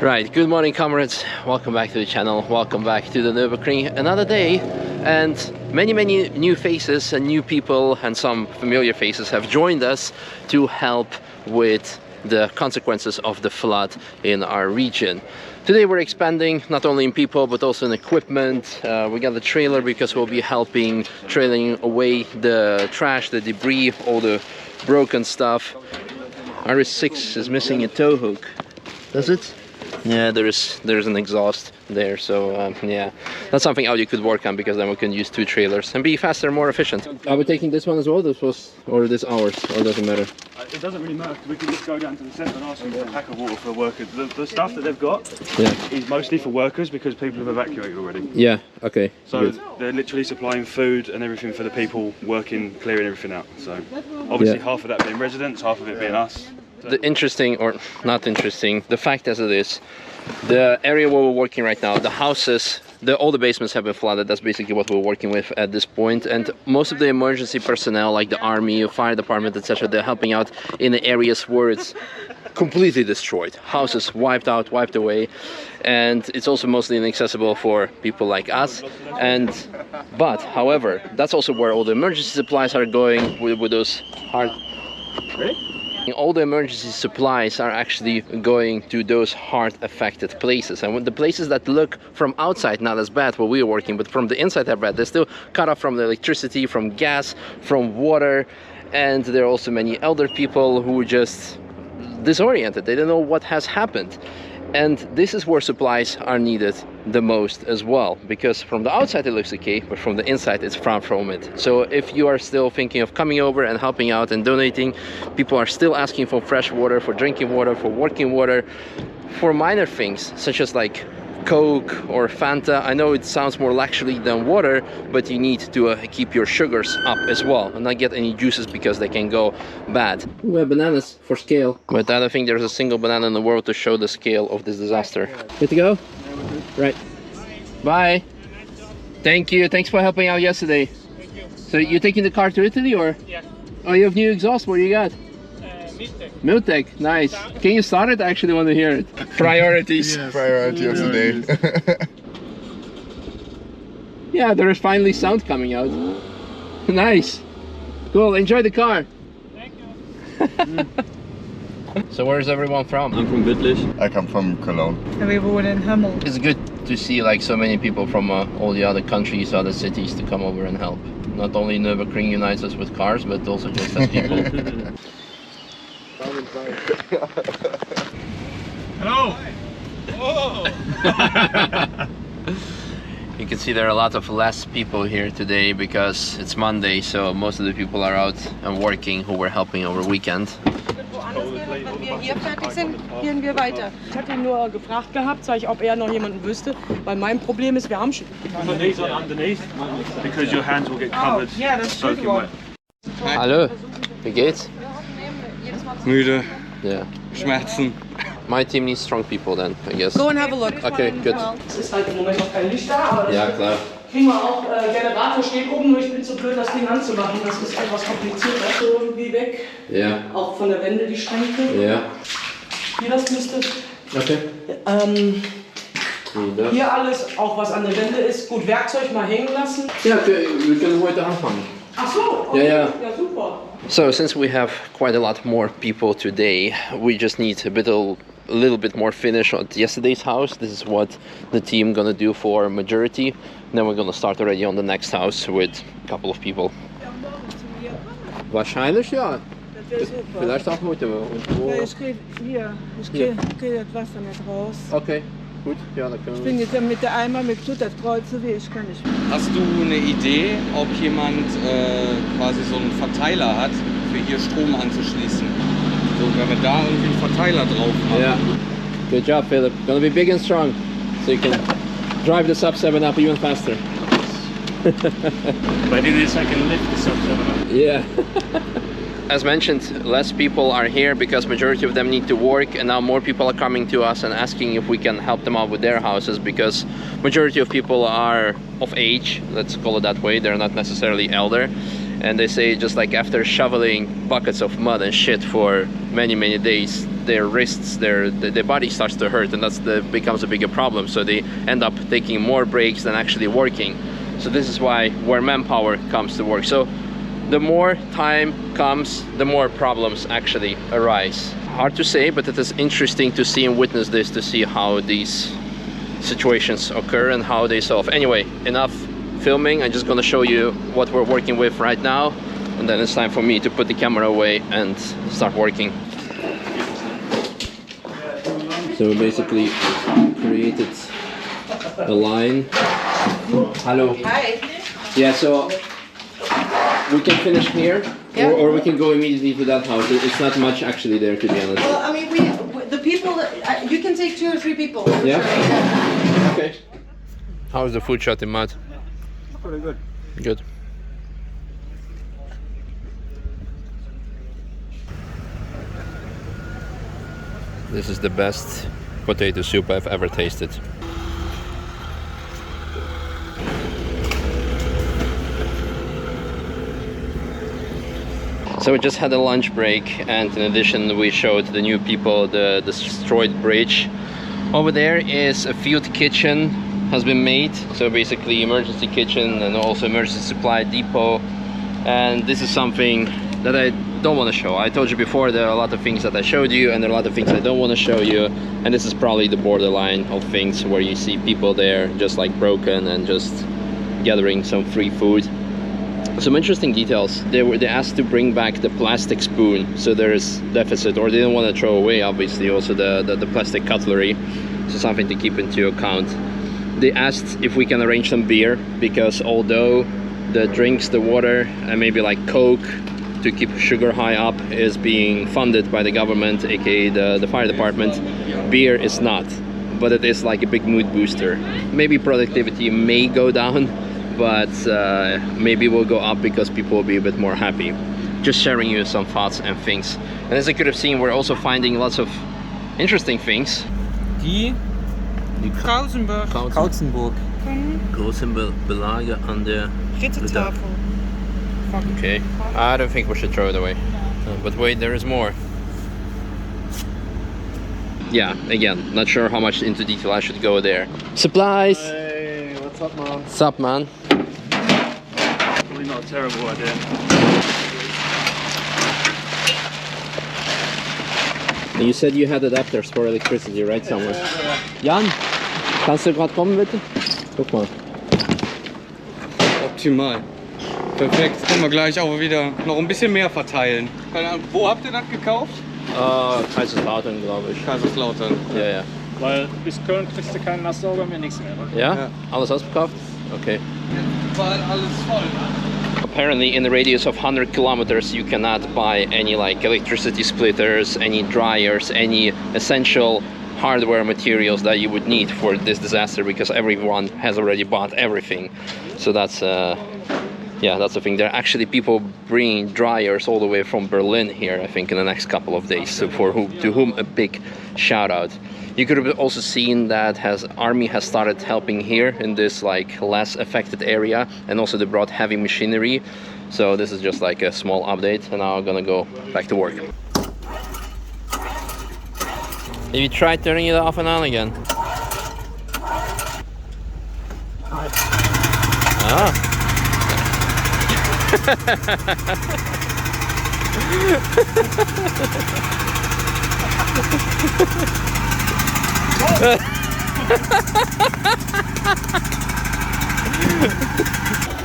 Right, good morning comrades, welcome back to the channel, welcome back to the Nürburgring. Another day, and many new faces and new people and some familiar faces have joined us to help with the consequences of the flood in our region. Today we're expanding not only in people but also in equipment. We got the trailer because we'll be helping trailing away the trash, the debris, all the broken stuff. Yaris 6 is missing a tow hook. Does it? Yeah, there's an exhaust there, so yeah, that's something Audi could work on, because then we can use 2 trailers and be faster, more efficient. Are we taking this one as well? This was, or this ours, or doesn't matter? It doesn't really matter, because we can just go down to the centre and ask them for a pack of water for workers. The stuff that they've got is mostly for workers, because people have evacuated already. Yeah, okay. So they're literally supplying food and everything for the people working, clearing everything out. So obviously half of that being residents, half of it being us. The interesting, or not interesting, the fact as it is, the area where we're working right now, the houses, all the basements have been flooded. That's basically what we're working with at this point. And most of the emergency personnel, like the army, fire department, etc., they're helping out in the areas where it's completely destroyed. Houses wiped out, wiped away. And it's also mostly inaccessible for people like us. But however, that's also where all the emergency supplies are going with those hard... Ready? All the emergency supplies are actually going to those hard affected places, and when the places that look from outside not as bad where we are working, but from the inside are bad, they're still cut off from the electricity, from gas, from water, and there are also many elder people who are just disoriented. They don't know what has happened, and this is where supplies are needed the most as well, because from the outside it looks okay, but from the inside it's far from it. So if you are still thinking of coming over and helping out and donating, people are still asking for fresh water, for drinking water, for working water, for minor things such as like Coke or Fanta. I know it sounds more luxury than water, but you need to keep your sugars up as well and not get any juices, because they can go bad. We have bananas for scale, but I don't think there's a single banana in the world to show the scale of this disaster. Good to go? Right. Bye. Thank you. Thanks for helping out yesterday. Thank you. So you're taking the car to Italy, or? Yeah. Oh, you have new exhaust. What do you got? Miltec. Miltec. Nice. Can you start it? I actually want to hear it. Priorities. Yes. Priority of the day. Yeah, there is finally sound coming out. Nice. Cool. Enjoy the car. Thank you. So where's everyone from? I'm from Wittlich. I come from Cologne. And we woon in Hummel. It's good to see like so many people from all the other countries, other cities to come over and help. Not only Nürburgring unites us with cars, but also just as people. Hello. Oh. You can see there are a lot of less people here today because it's Monday, so most of the people are out and working who were helping over weekend. Wenn wir hier fertig sind, gehen wir weiter. Ich hatte ihn nur gefragt gehabt, ob er noch jemanden wüsste, weil mein Problem ist, wir haben schon... Put these on underneath, because your hands will get covered, soaking wet. Hallo, wie geht's? Müde, Yeah. Schmerzen. My team needs strong people then, I guess. Go and have a look. Okay, good. Es ist halt im Moment noch kein Licht da, aber Ja, klar. kriegen wir auch. Generator steht oben, nur ich bin zu blöd, das Ding anzumachen. Das ist etwas kompliziert, das so irgendwie weg. Ja. Auch von der Wände die Schränke. Ja. Hier das müsste... Okay. Hier alles, auch was an der Wände ist. Gut, Werkzeug mal hängen lassen. Ja, wir können heute anfangen. Ach so, okay. Ja. Ja, super. So since we have quite a lot more people today, we just need a little bit more finish at yesterday's house. This is what the team gonna do for majority. Then we're gonna start already on the next house with a couple of people. Wahrscheinlich ja. Das wäre super. Vielleicht auch heute. Ja, ich kriege hier, das Wasser nicht raus. Okay, gut. Ja, dann können Ich bin jetzt mit der Eimer, mir tut das Kreuz so weh, ich kann nicht mehr. Hast du eine Idee, ob jemand quasi so einen Verteiler hat, für hier Strom anzuschließen? So, wenn wir da irgendwie einen Verteiler drauf machen. Yeah. Good job, Philip. Gonna be big and strong, so you can drive the sub-7 up even faster. But it is, I can lift the sub-7 up. Yeah. As mentioned, less people are here because majority of them need to work, and now more people are coming to us and asking if we can help them out with their houses, because majority of people are of age, let's call it that way. They're not necessarily elder, and they say just like after shoveling buckets of mud and shit for many days, their wrists, their body starts to hurt, and becomes a bigger problem. So they end up taking more breaks than actually working. So this is where manpower comes to work. So the more time comes, the more problems actually arise. Hard to say, but it is interesting to see and witness this, to see how these situations occur and how they solve. Anyway, enough filming. I'm just gonna show you what we're working with right now, and then it's time for me to put the camera away and start working. So we basically created a line. Hello. Hi. Yeah, so we can finish here, or we can go immediately to that house. It's not much actually there, to be honest. Well, I mean, the people, you can take 2 or 3 people. Yeah? Okay. How's the food shot in mud? Pretty good. Good. This is the best potato soup I've ever tasted. So we just had a lunch break, and in addition we showed the new people the destroyed bridge. Over there is a field kitchen has been made, so basically emergency kitchen and also emergency supply depot. And this is something that I don't want to show. I told you before, there are a lot of things that I showed you, and there are a lot of things I don't want to show you, and this is probably the borderline of things where you see people there just like broken and just gathering some free food. Some interesting details. They asked to bring back the plastic spoon, so there is deficit, or they didn't want to throw away obviously also the plastic cutlery, so something to keep into account. They asked if we can arrange some beer, because although the drinks, the water, and maybe like Coke to keep sugar high up is being funded by the government, aka the fire department, beer is not, but it is like a big mood booster. Maybe productivity may go down, but maybe will go up because people will be a bit more happy. Just sharing you some thoughts and things. And as you could have seen, we're also finding lots of interesting things. Die Kautzenburg. Große Belage an der Rittertafel. Okay, I don't think we should throw it away. But wait, there is more. Yeah, again, not sure how much into detail I should go there. Supplies! Hey, what's up, man? What's up, man? Probably not a terrible idea. You said you had adapters for electricity, right, somewhere? Jan, kannst du gerade kommen, bitte? Guck mal. Optimal. Perfekt. Können wir gleich auch wieder noch ein bisschen mehr verteilen. Keine Ahnung, wo habt ihr das gekauft? Kaiserslautern, glaube ich. Kaiserslautern. Ja, ja. Weil bis Köln kriegst du keinen Nasssauger mehr, nichts mehr. Ne? Ja? Ja. Alles ausverkauft? Okay. War alles voll. Apparently in the radius of 100 kilometers you cannot buy any like electricity splitters, any dryers, any essential hardware materials that you would need for this disaster, because everyone has already bought everything. So that's yeah, that's the thing. There are actually people bringing dryers all the way from Berlin here, I think, in the next couple of days. So to whom a big shout out. You could have also seen that army has started helping here in this like less affected area, and also they brought heavy machinery. So this is just like a small update, and now I'm gonna go back to work. Have you tried turning it off and on again? Ah.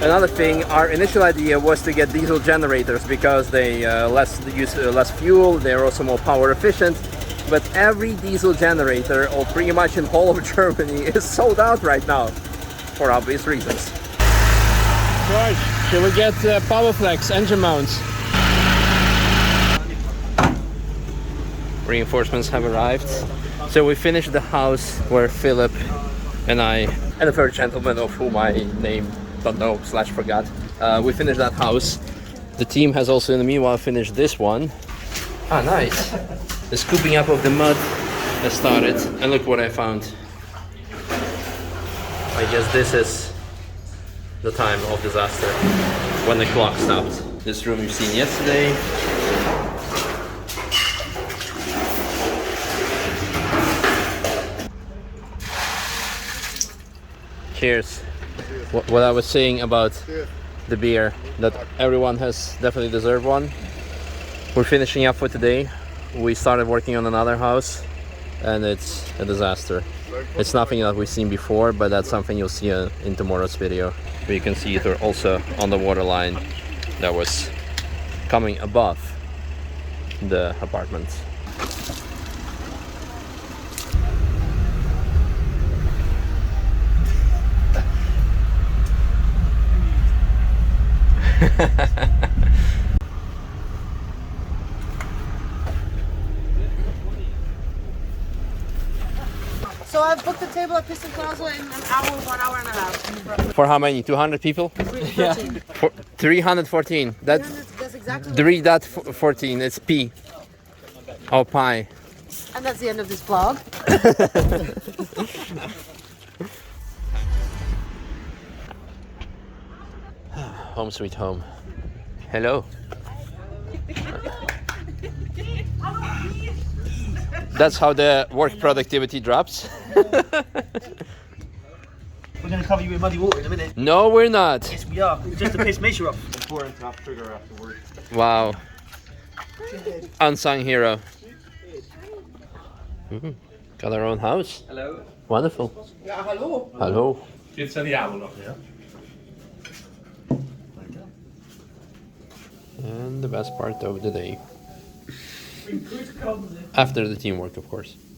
Another thing, our initial idea was to get diesel generators because they use less fuel, they're also more power efficient. But every diesel generator, or pretty much in whole of Germany, is sold out right now, for obvious reasons. Right, shall we get Powerflex engine mounts? Reinforcements have arrived. So we finished the house where Philip and I, and a third gentleman of whom I name don't know / forgot. We finished that house. The team has also in the meanwhile finished this one. Ah, nice. The scooping up of the mud has started, and look what I found. I guess this is the time of disaster, when the clock stopped. This room you've seen yesterday. Cheers. What I was saying about the beer, that everyone has definitely deserved one. We're finishing up for today. We started working on another house and it's a disaster. It's nothing that we've seen before, but that's something you'll see in tomorrow's video. But you can see it also on the water line that was coming above the apartments. So I've booked the table at Piston Plaza in an hour, 1 hour and a half. For how many? 200 people? 13. 314. That's 300, that's exactly 3.14. It's P. Oh, pi. And that's the end of this vlog. Home sweet home. Hello. That's how the work productivity drops. We're going to cover you in muddy water in a minute. No, we're not. Yes, we are. Just to piss Misha off. Wow. Unsung hero. Got our own house. Hello. Wonderful. Ja, hallo. Hello. Jetzt zijn die avond nog, ja? And the best part of the day. After the teamwork, of course.